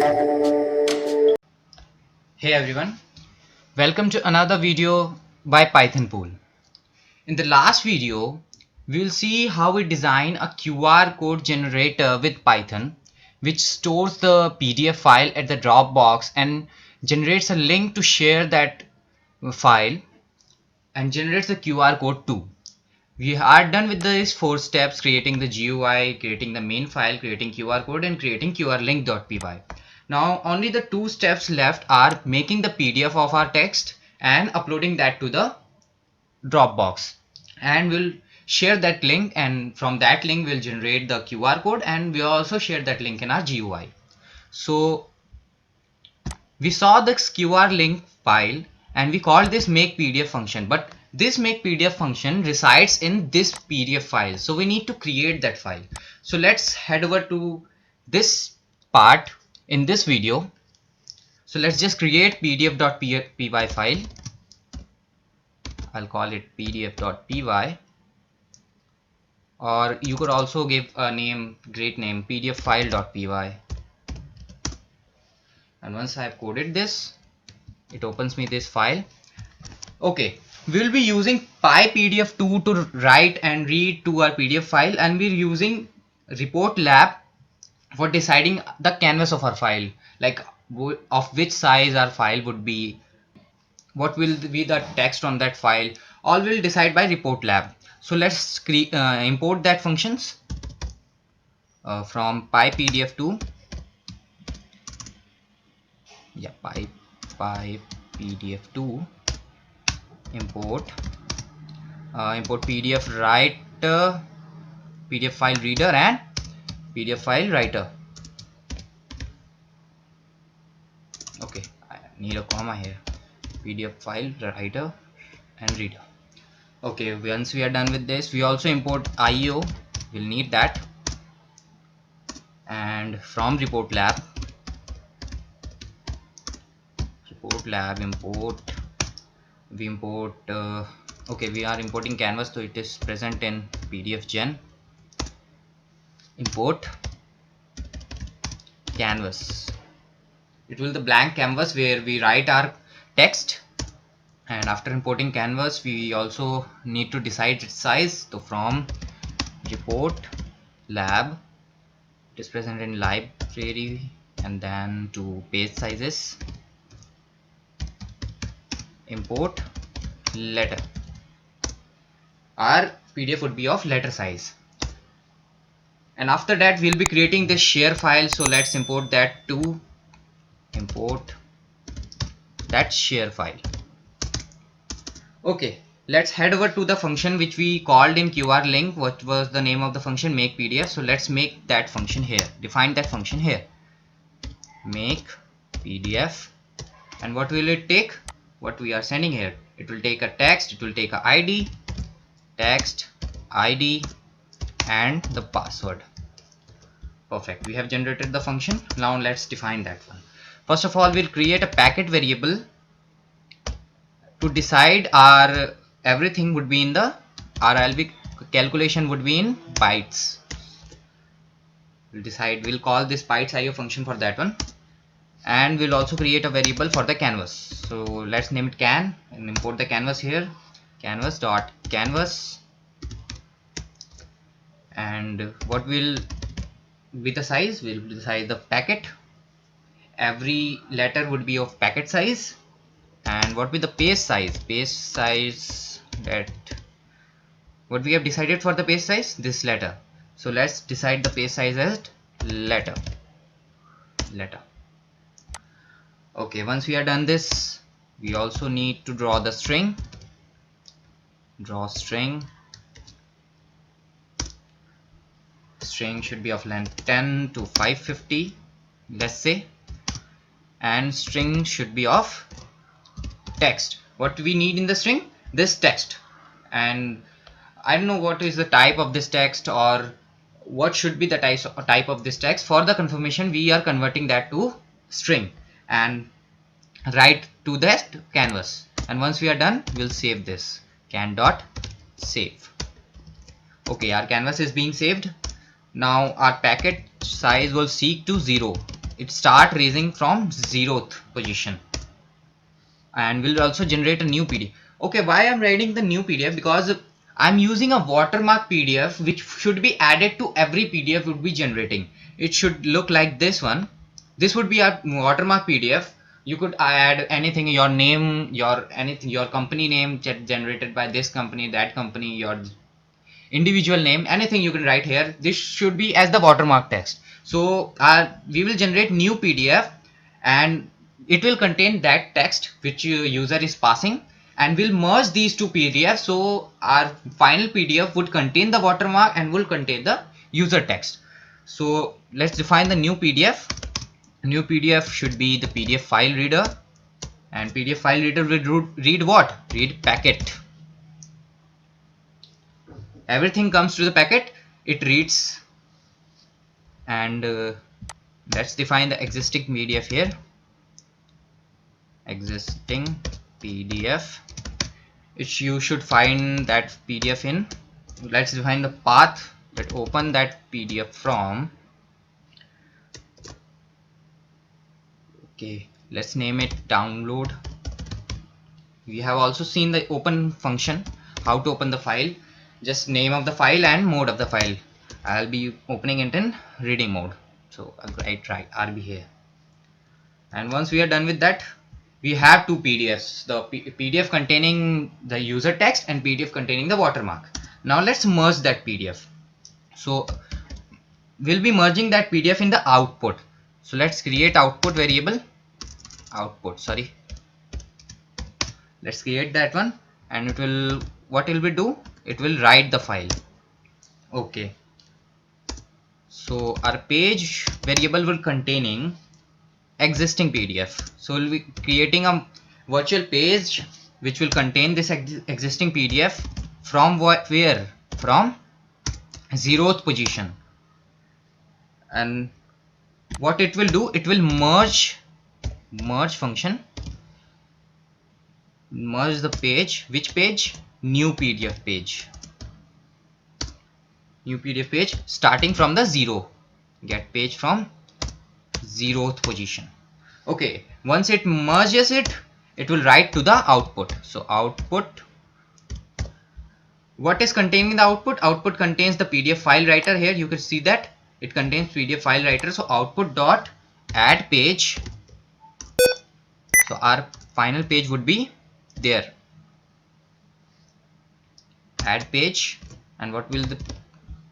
Hey everyone, welcome to another video by Pythonpool. In the last video, we will see how we design a QR code generator with Python, which stores the PDF file at the Dropbox and generates a link to share that file and generates the QR code too. We are done with these 4 steps: creating the GUI, creating the main file, creating QR code, and creating QRLink.py. Now only the 2 steps left are making the PDF of our text and uploading that to the Dropbox. And we'll share that link, and from that link we'll generate the QR code, and we also share that link in our GUI. So we saw this QR link file and we called this make PDF function, but this make PDF function resides in this PDF file, so we need to create that file. So let's head over to this part in this video. So let's just create pdf.py file. I'll call it pdf.py, or you could also give a name, great name, pdffile.py. And once I've coded this, it opens me this file. Okay, we'll be using PyPDF2 to write and read to our PDF file, and we're using report lab for deciding the canvas of our file, like of which size our file would be, what will be the text on that file. All will decide by report lab. So let's import that functions from PyPDF2. Yeah, PyPDF2 import PDF writer, PDF file reader, and PDF file writer. Okay, I need a comma here. PDF file writer and reader. Okay, once we are done with this, we also import IO. We'll need that. And from report lab import, we import okay, we are importing canvas, so it is present in PDFgen. Import canvas. It will the blank canvas where we write our text. And after importing canvas, we also need to decide its size. So from report lab, it is present in library, and then to page sizes, import letter. Our PDF would be of letter size. And after that, we'll be creating this share file. So let's import that to import that share file. Okay, let's head over to the function which we called in QR link. What was the name of the function? Make PDF. So let's make that function here, define that function here, make PDF. And what will it take? What we are sending here, it will take a text, it will take a ID, text, ID, and the password. Perfect, we have generated the function. Now let's define that one. First of all, we'll create a packet variable to decide our everything would be in the RLB calculation would be in bytes. We'll call this bytes IO function for that one. And we'll also create a variable for the canvas. So let's name it can and import the canvas here, canvas. And what will be the size? Will be the size of packet. Every letter would be of packet size. And what will be the page size? That what we have decided for the page size, this letter. So let's decide the page size as letter. Okay, once we are done this, we also need to draw the string. Draw string. String should be of length 10 to 550, let's say. And string should be of text. What we need in the string? This text. And I don't know what is the type of this text, or what should be the type of this text. For the confirmation, we are converting that to string and write to that canvas. And once we are done, we'll save this can.save. Okay, our canvas is being saved. Now our packet size will seek to 0. it start raising from 0th position, and will also generate a new PDF. Okay, why I'm writing the new PDF? Because I'm using a watermark PDF which should be added to every PDF would be generating. It should look like this one. This would be a watermark PDF. You could add anything, your name, your anything, your company name generated by this company, that company, your individual name, anything you can write here. This should be as the watermark text. So we will generate new PDF, and it will contain that text which user is passing, and we'll merge these two PDFs. So our final PDF would contain the watermark and will contain the user text. So let's define the new PDF. New PDF should be the PDF file reader, and PDF file reader will read what? Read packet. Everything comes to the packet, it reads. And let's define the existing PDF here. Existing PDF, which you should find that PDF in. Let's define the path that open that PDF from. Okay, let's name it download. We have also seen the open function, how to open the file. Just name of the file and mode of the file. I'll be opening it in reading mode, so I try RB here. And once we are done with that, we have two PDFs, the PDF containing the user text and PDF containing the watermark. Now let's merge that PDF. So we'll be merging that PDF in the output. So let's create output variable. Let's create that one, and it will, what it will do, it will write the file. Okay, so our page variable will containing existing PDF. So we'll be creating a virtual page which will contain this existing PDF from where? From 0th position. And what it will do, it will merge function, merge the page. Which page? New PDF page. New PDF page starting from the 0. Get page from 0th position. Okay, once it merges it, it will write to the output. So output, what is containing the output? Output contains the PDF file writer. Here you can see that it contains PDF file writer. So output dot add page. So our final page would be there. Add page, and what will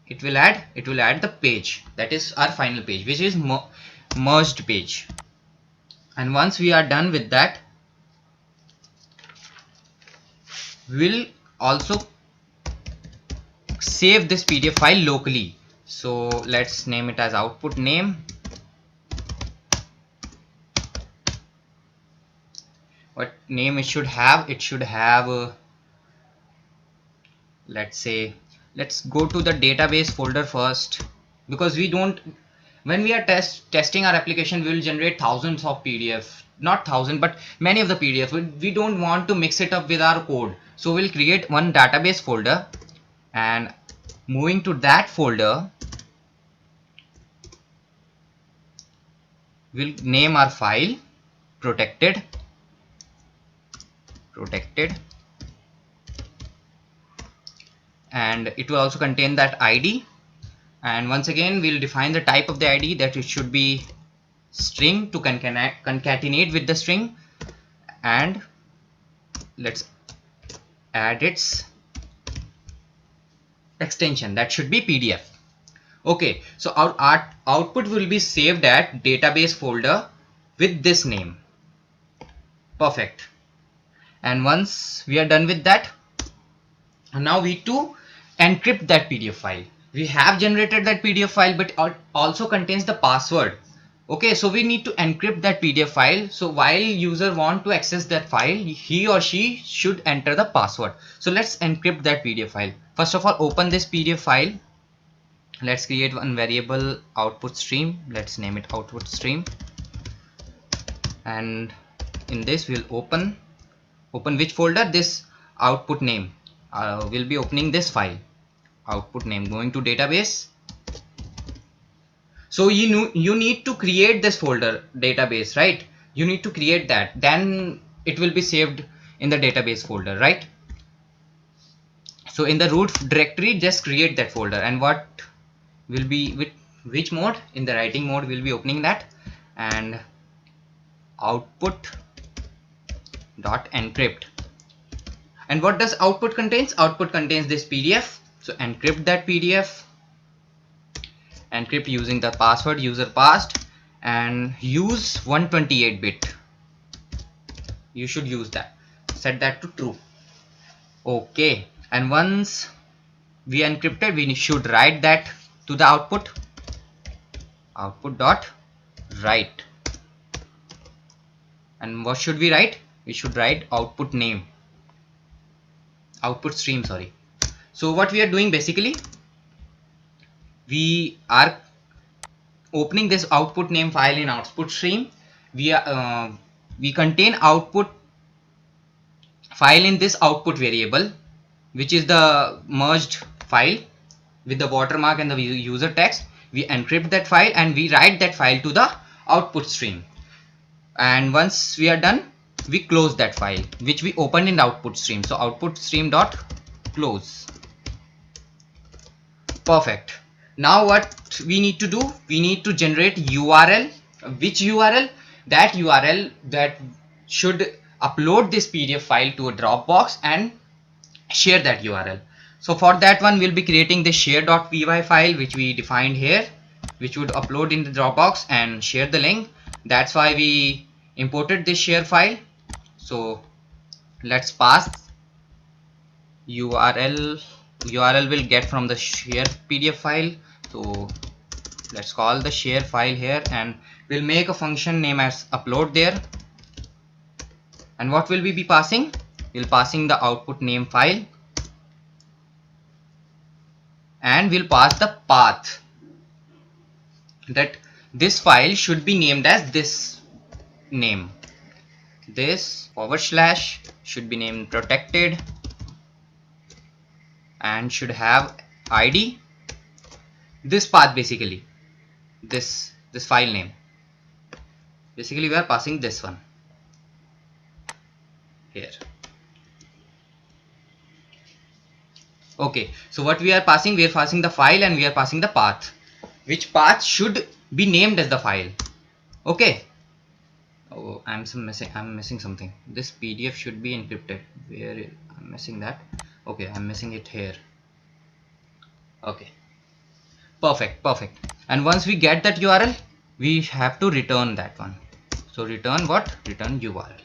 it will add? It will add the page, that is our final page, which is merged page. And once we are done with that, we'll also save this PDF file locally. So let's name it as output name. What name it should have? It should have let's say, let's go to the database folder first, because we don't, when we are testing our application, we will generate thousands of PDF, not thousand but many of the PDF. We don't want to mix it up with our code, so we'll create one database folder, and moving to that folder, we'll name our file protected, and it will also contain that ID. And once again, we'll define the type of the ID, that it should be string to concatenate with the string, and let's add its extension, that should be PDF. Okay, so our output will be saved at database folder with this name. Perfect. And once we are done with that, now we need to encrypt that PDF file. We have generated that PDF file, but it also contains the password. Okay, so we need to encrypt that PDF file. So while user want to access that file, he or she should enter the password. So let's encrypt that PDF file. First of all, open this PDF file. Let's create one variable, output stream. Let's name it output stream. And in this we'll open which folder? This output name. We'll be opening this file, output name, going to database. So you need to create this folder database, right? You need to create that, then it will be saved in the database folder, right? So in the root directory, just create that folder, and what will be with which mode? In the writing mode, we'll be opening that, and output dot encrypt. And what does output contains? Output contains this PDF. So encrypt that PDF, encrypt using the password user passed, and use 128-bit. You should use that. Set that to true. Okay, and once we encrypted, we should write that to the output dot write. And what should we write? We should write output name, output stream, sorry. So what we are doing basically, we are opening this output name file in output stream. We contain output file in this output variable, which is the merged file with the watermark and the user text. We encrypt that file and we write that file to the output stream. And once we are done, we close that file which we opened in the output stream. So output stream dot close. Perfect. Now what we need to do, we need to generate URL. Which URL? That URL that should upload this PDF file to a Dropbox and share that URL. So for that one, we'll be creating the share.py file which we defined here, which would upload in the Dropbox and share the link. That's why we imported this share file. So let's pass URL will get from the share PDF file. So let's call the share file here, and we'll make a function name as upload there. And what will we be passing? We'll passing the output name file, and we'll pass the path that this file should be named as this name. This / should be named protected and should have ID. This path, basically this file name, basically we are passing this one here. Okay, so what we are passing the file and we are passing the path. Which path should be named as the file? Okay. Oh, I'm missing something. This PDF should be encrypted. Where I'm missing that? Okay, I'm missing it here. Okay, perfect. And once we get that URL, we have to return that one. So return what? Return URL.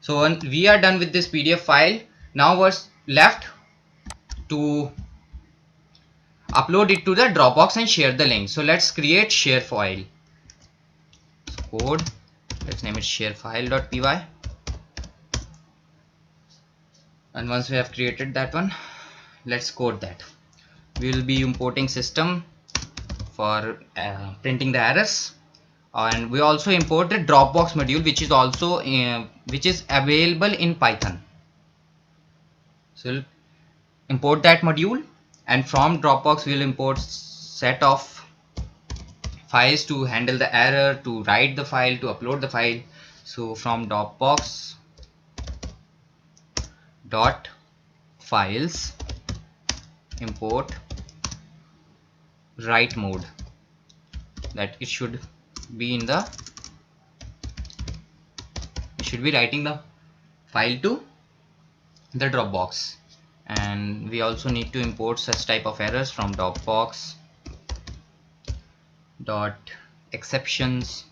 So when we are done with this PDF file, now what's left? To upload it to the Dropbox and share the link. So let's create share file. So code, let's name it sharefile.py. And once we have created that one, let's code that. We will be importing system for printing the errors, and we also imported Dropbox module, which is also which is available in Python. So we'll import that module, and from Dropbox we'll import set of files to handle the error, to write the file, to upload the file. So from Dropbox dot files import write mode, that it should be in the, it should be writing the file to the Dropbox. And we also need to import such type of errors from Dropbox dot exceptions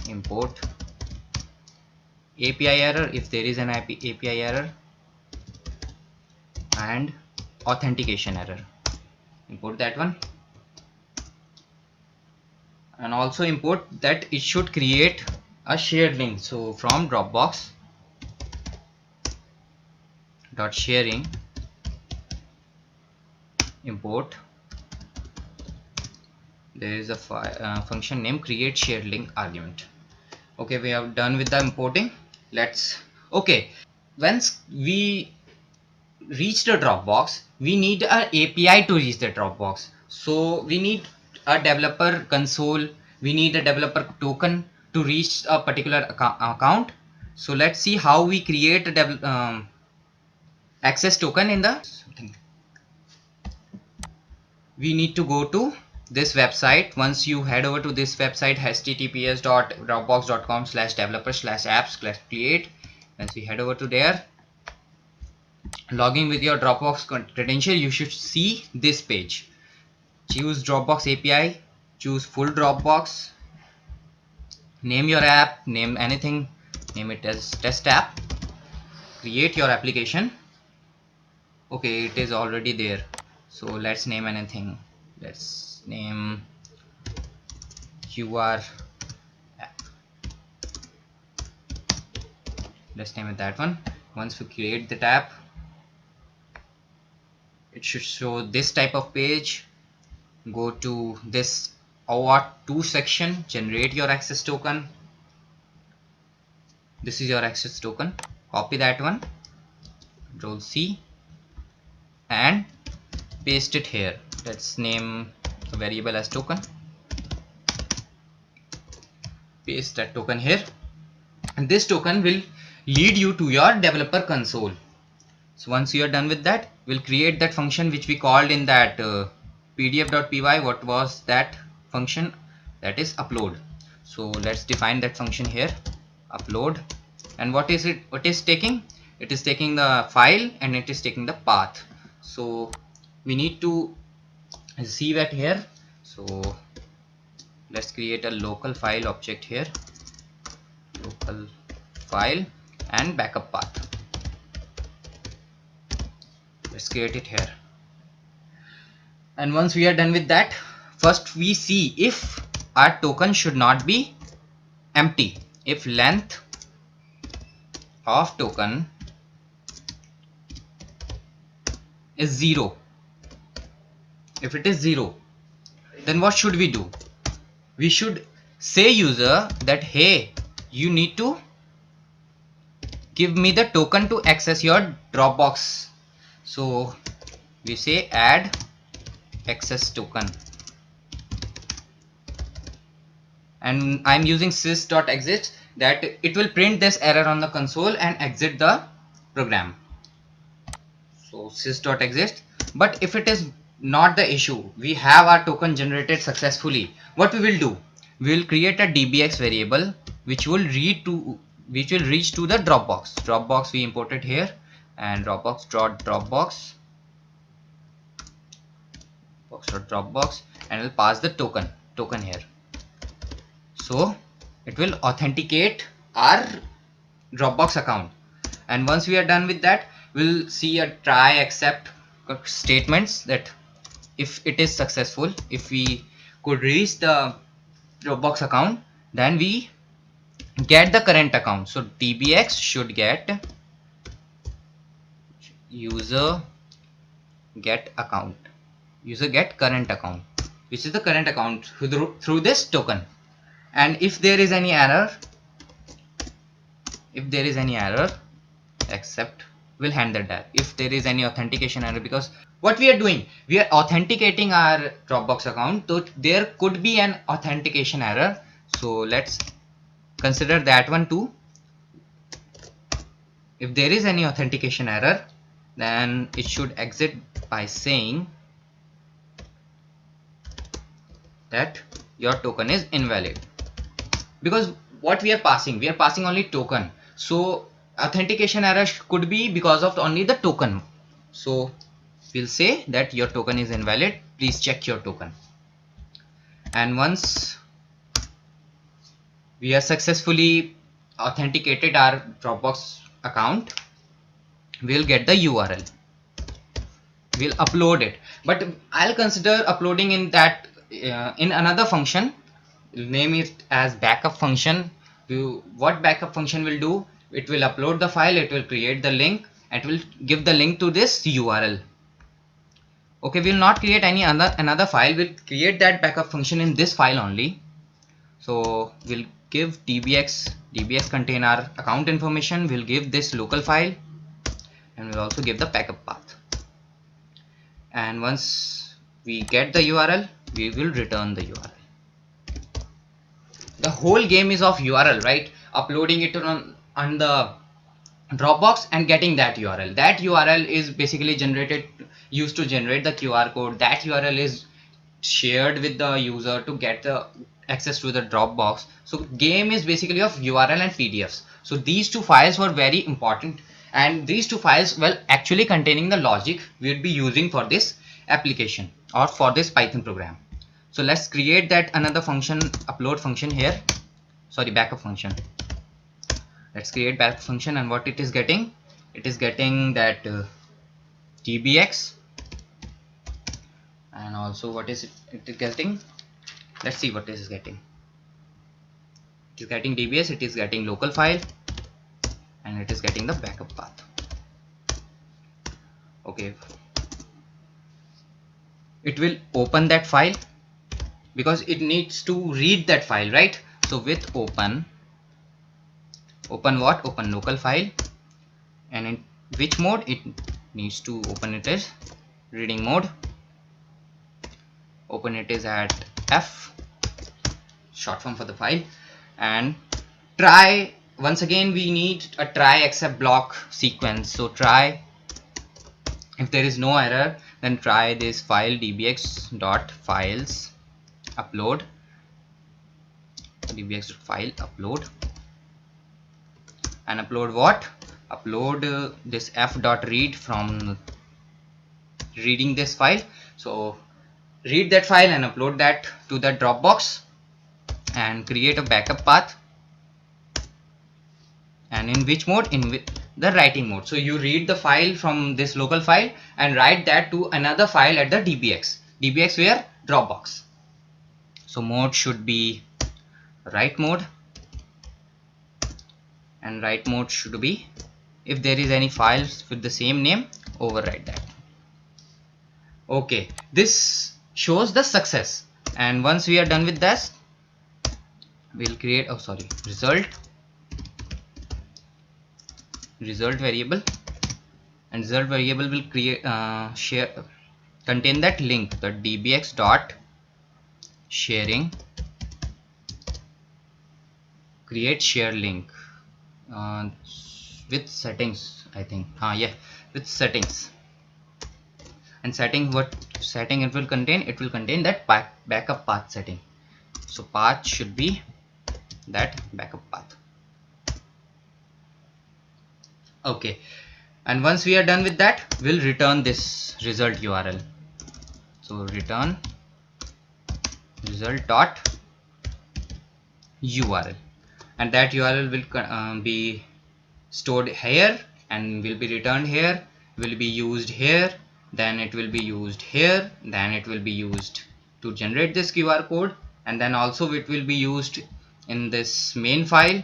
import API error if there is an API error, and authentication error. Import that one, and also import that it should create a shared link. So from Dropbox dot sharing import, there is a function name create shared link argument. Okay, we have done with the importing. Let's, okay, once we reach the Dropbox, we need an API to reach the Dropbox. So we need a developer console, we need a developer token to reach a particular account. So let's see how we create a access token in the we need to go to this website. Once you head over to this website, https://dropbox.com/developer/apps/create. Once we head over to there, logging with your Dropbox credential, you should see this page. Choose Dropbox API, choose full Dropbox, name your app, name anything, name it as test app, create your application. Okay, it is already there, so let's name anything. Let's name QR app. Let's name it that one. Once we create the tab, it should show this type of page. Go to this OAuth2 section, generate your access token. This is your access token. Copy that one, Control C, and paste it here. Let's name the variable as token. Paste that token here, and this token will lead you to your developer console. So once you are done with that, we'll create that function which we called in that pdf.py. What was that function? That is upload. So let's define that function here, upload. And what is it? What is taking? It is taking the file and it is taking the path. So we need to receive it here. So let's create a local file object here, local file and backup path. Let's create it here. And once we are done with that, first we see if our token should not be empty. If length of token is 0, if it is 0, then what should we do? We should say user that hey, you need to give me the token to access your Dropbox. So we say add access token, and I'm using sys.exit, that it will print this error on the console and exit the program. So sys.exit. But if it is not the issue, we have our token generated successfully, what we will do? We will create a dbx variable which will reach to the Dropbox we imported here, and Dropbox, and will pass the token here. So it will authenticate our Dropbox account. And once we are done with that, we'll see a try except statements, that if it is successful, if we could reach the Dropbox account, then we get the current account. So dbx should get user get current account, which is the current account through this token. And if there is any error, except will handle that. If there is any authentication error, because what we are doing, we are authenticating our Dropbox account, so there could be an authentication error. So let's consider that one too. If there is any authentication error, then it should exit by saying that your token is invalid, because what we are passing only token. So authentication error could be because of only the token. So we'll say that your token is invalid, please check your token. And once we have successfully authenticated our Dropbox account, we'll get the URL, we'll upload it. But I'll consider uploading in that in another function, name it as backup function. What backup function will do? It will upload the file, it will create the link, and it will give the link to this URL. Okay, we will not create any another file, we'll create that backup function in this file only. So we'll give dbx contain our account information, we'll give this local file, and we'll also give the backup path. And once we get the URL, we will return the URL. The whole game is of URL, right? Uploading it on the Dropbox and getting that URL. That URL is basically used to generate the QR code. That URL is shared with the user to get the access to the Dropbox. So game is basically of URL and PDFs. So these two files were very important, and these two files, well, actually containing the logic we would be using for this application or for this Python program. So let's create that another function, upload function here, sorry, backup function. Let's create backup function, and what it is getting, it is getting that dbx, and also what is it is getting, let's see what it is getting. It is getting dbs, it is getting local file, and it is getting the backup path. Okay, it will open that file because it needs to read that file, right? So with open what? Open local file, and in which mode it needs to open it is reading mode. Open it is at F, short form for the file, and try. Once again we need a try except block sequence. So try, if there is no error, then try this file dbx.files upload, dbx.file upload, and upload what? Upload this f.read from reading this file. So read that file and upload that to the Dropbox, and create a backup path. And in which mode? In the writing mode. So you read the file from this local file and write that to another file at the dbx where? Dropbox. So mode should be write mode, and write mode should be, if there is any files with the same name, overwrite that. Okay, this shows the success, and once we are done with this, we'll create result variable, and result variable will create contain that link, the dbx dot sharing, create share link with settings, I think. With settings. And what setting it will contain? It will contain that backup path setting. So path should be that backup path. Okay, and once we are done with that, we'll return this result URL. So return result dot URL, and that URL will be stored here and will be returned here, will be used here, then it will be used here, then it will be used to generate this QR code, and then also it will be used in this main file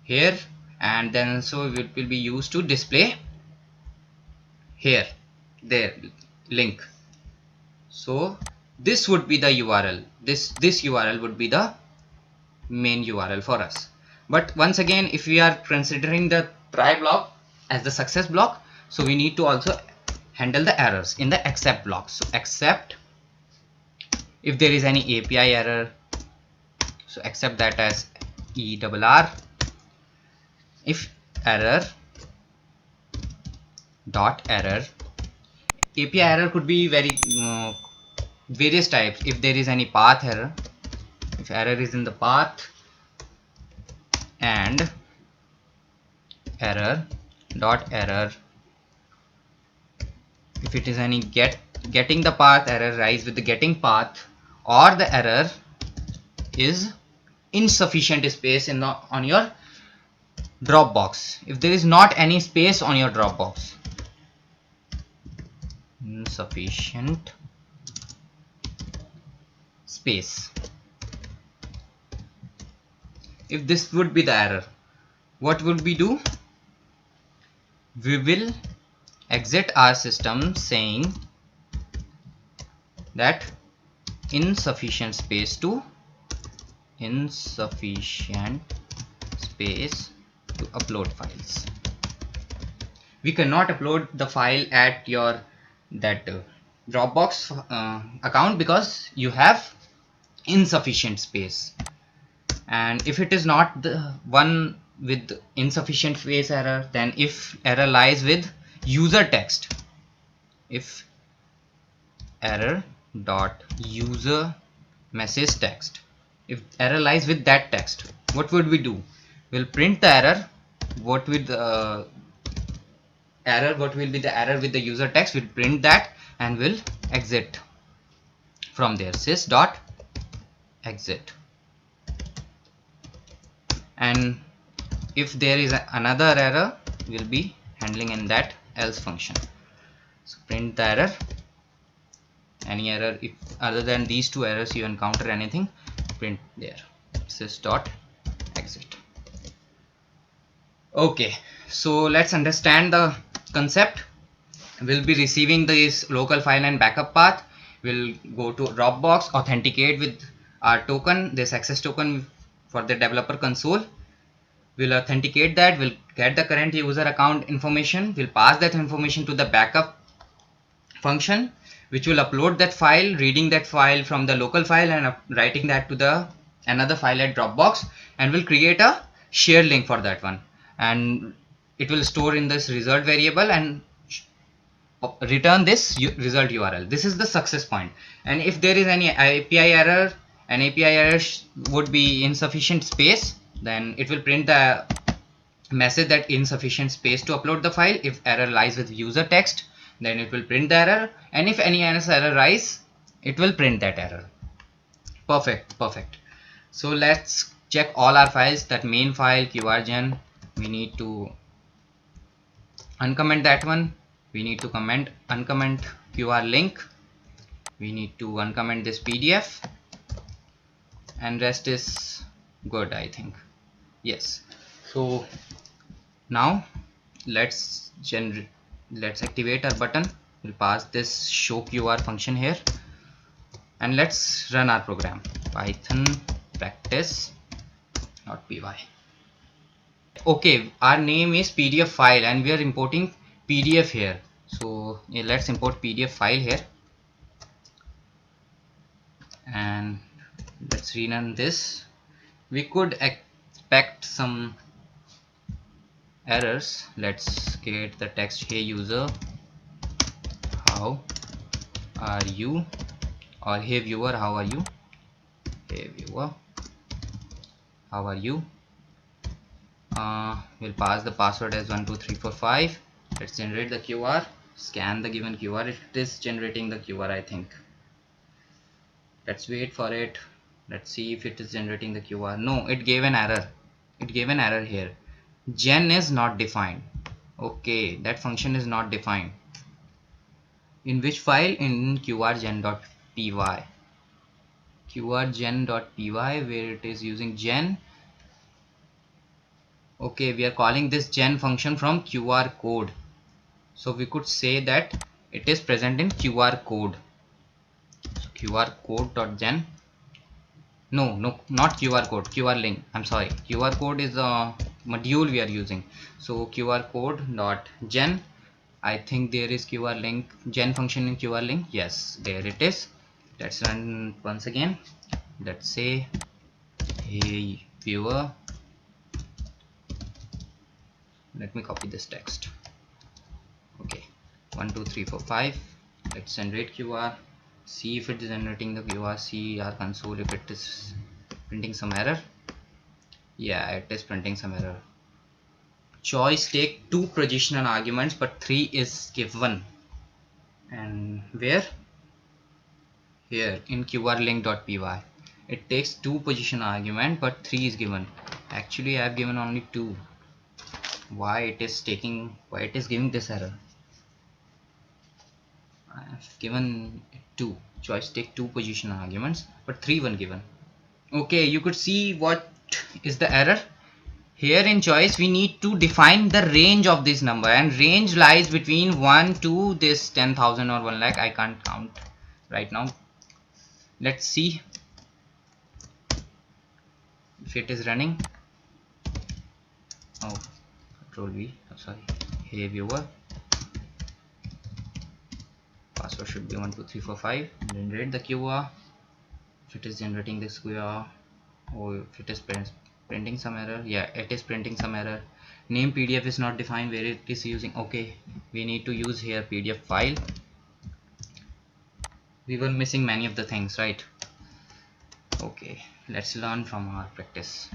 here, and then also it will be used to display here, there, link. So this would be the URL, this URL would be the main URL for us. But once again, if we are considering the try block as the success block, so we need to also handle the errors in the except block. So except, if there is any API error, so accept that as ERR. If error dot error, API error could be various types. If there is any path error, if error is in the path, and error dot error, if it is any getting the path error, rise with the getting path, or the error is insufficient space on your Dropbox. If there is not any space on your Dropbox, insufficient space, if this would be the error, what would we do? We will exit our system saying that insufficient space to upload files. We cannot upload the file at your Dropbox account because you have insufficient space. And if it is not the one with insufficient space error, then if error lies with user text, if error dot user message text, if error lies with that text, what would we do? We'll print the error. What will the error, what will be the error with the user text? We'll print that and we'll exit from there, sys dot exit. And if there is another error, we'll be handling in that else function. So print the error, any error, if other than these two errors you encounter anything, print there, sys dot exit. Okay, so let's understand the concept. We'll be receiving this local file and backup path. We'll go to Dropbox, authenticate with our token, this access token for the developer console. We'll authenticate that. We'll get the current user account information. We'll pass that information to the backup function, which will upload that file, reading that file from the local file and writing that to the another file at Dropbox, and we'll create a share link for that one, and it will store in this result variable and return this result URL. This is the success point. And if there is any API error, an API error would be insufficient space, then it will print the message that insufficient space to upload the file. If error lies with user text, then it will print the error, and if any error rise, it will print that error. Perfect. So let's check all our files. That main file qrgen, we need to uncomment that one. We need to uncomment qr link. We need to uncomment this PDF, and rest is good, I think. Yes. So now let's activate our button. We'll pass this show qr function here, and let's run our program. Python practice.py. Okay, our name is PDF file and we are importing PDF here. So yeah, let's import PDF file here, and let's rerun this. We could expect some errors. Let's create the text, hey user, how are you, or hey viewer, how are you, hey viewer, how are you. We'll pass the password as 12345. Let's generate the QR, scan the given QR. It is generating the QR, I think. Let's wait for it. Let's see if it is generating the QR. No, it gave an error. It gave an error here. Gen is not defined. Okay, that function is not defined. In which file? In qrgen.py. qrgen.py, where it is using gen. Okay, we are calling this gen function from QR code. So we could say that it is present in QR code. So QR code.gen. No, not QR code, QR link. I'm sorry. QR code is the module we are using. So QR code.gen. I think there is QR link, gen function in QR link. Yes, there it is. Let's run once again. Let's say, hey viewer. Let me copy this text. Okay, 1 2 3 4 5. Let's generate QR. See if it is generating the QR. See our console if it is printing some error. Yeah, it is printing some error. Choice take 2 positional arguments, but 3 is given. And where? Here in qrlink.py. It takes 2 position argument, but 3 is given. Actually, I have given only 2. Why it is giving this error? I have given 2. Choice take 2 position arguments, but 3 1 given. Okay, you could see what is the error. Here in choice we need to define the range of this number, and range lies between 1 to this 10,000 or 1 lakh. I can't count right now. Let's see if it is running. Oh, Control V. Oh, sorry. Hey viewer, password should be 12345. Generate the QR. If it is generating this QR, or if it is printing some error, yeah, it is printing some error. Name PDF is not defined where it is using. Okay, we need to use here PDF file. We were missing many of the things, right? Okay, let's learn from our practice.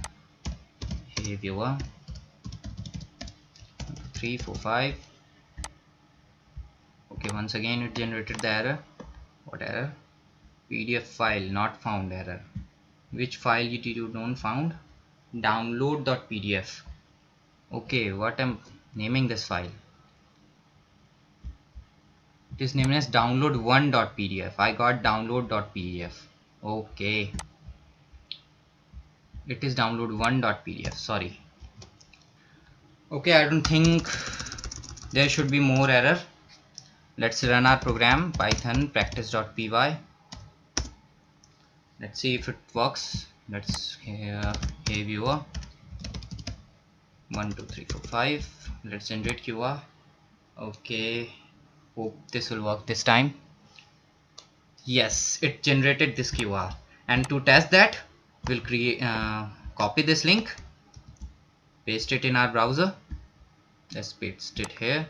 Hey viewer, 3 4 5. Okay, once again it generated the error. What error? PDF file not found error. Which file you don't found? Download.pdf. Okay, what I'm naming this file? It is named as download1.pdf. I got download.pdf. Okay, it is download1.pdf. Sorry. Okay, I don't think there should be more error. Let's run our program, python practice.py. Let's see if it works. Let's hey viewer, 1 2 3 4 5. Let's generate QR. Okay, hope this will work this time. Yes, it generated this QR, and to test that we'll create copy this link, paste it in our browser. Let's paste it here.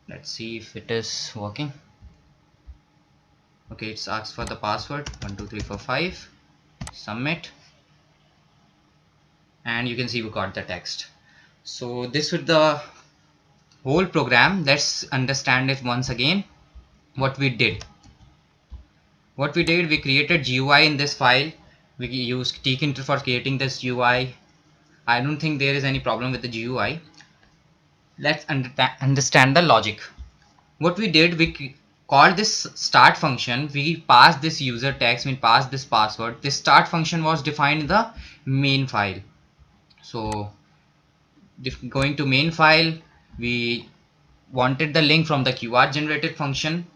Let's see if it is working. Okay, it's asked for the password 12345. Submit, and you can see we got the text. So this was the whole program. Let's understand it once again. What we did, we created GUI in this file. We used tkinter for creating this GUI. I don't think there is any problem with the GUI. Let's understand the logic. What we did, we called this start function. We passed this user text, we passed this password. This start function was defined in the main file. So going to main file, we wanted the link from the QR generated function,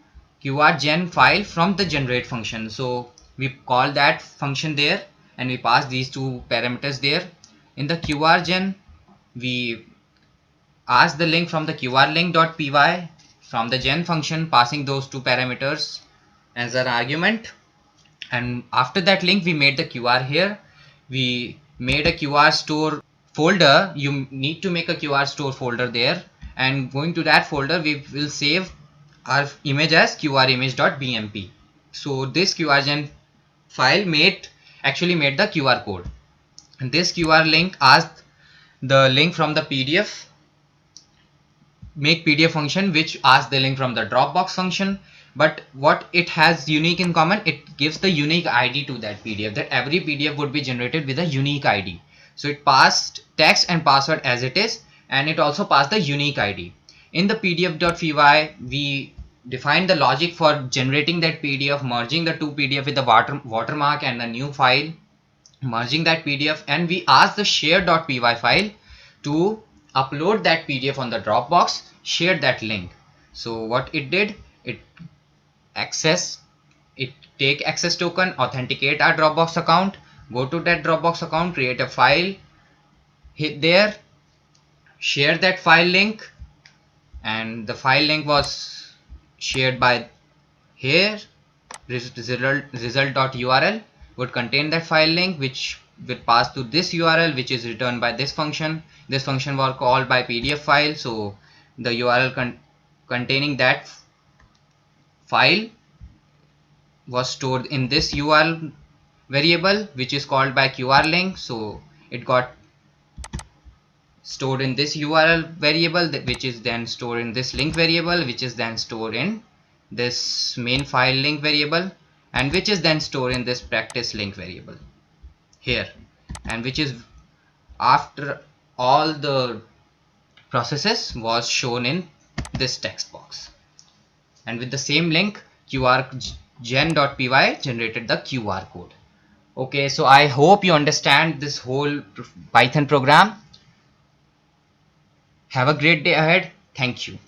QR gen file from the generate function. So we call that function there, and we pass these two parameters there. In the QR gen, we ask the link from the QR link.py from the gen function, passing those two parameters as an argument. And after that link, we made the QR here. We made a QR store folder. You need to make a QR store folder there, and going to that folder we will save our image as qrimage.bmp. So this QRgen file actually made the QR code, and this QR link asked the link from the PDF make PDF function, which asks the link from the Dropbox function. But what it has unique in common, it gives the unique ID to that PDF, that every PDF would be generated with a unique ID. So it passed text and password as it is, and it also passed the unique ID. In the pdf.py, we defined the logic for generating that PDF, merging the two PDF with the watermark and the new file, merging that PDF, and we asked the share.py file to upload that PDF on the Dropbox, share that link. So what it did, it take access token, authenticate our Dropbox account, go to that Dropbox account, create a file, hit there, share that file link, and the file link was shared by here. Result.url would contain that file link, which will pass to this URL, which is returned by this function. This function was called by PDF file, so the URL containing that file was stored in this URL variable, which is called by QR link. So it got stored in this URL variable, which is then stored in this link variable, which is then stored in this main file link variable, and which is then stored in this practice link variable here, and which is after all the processes was shown in this text box. And with the same link, qrgen.py generated the QR code. Okay, so I hope you understand this whole Python program. Have a great day ahead. Thank you.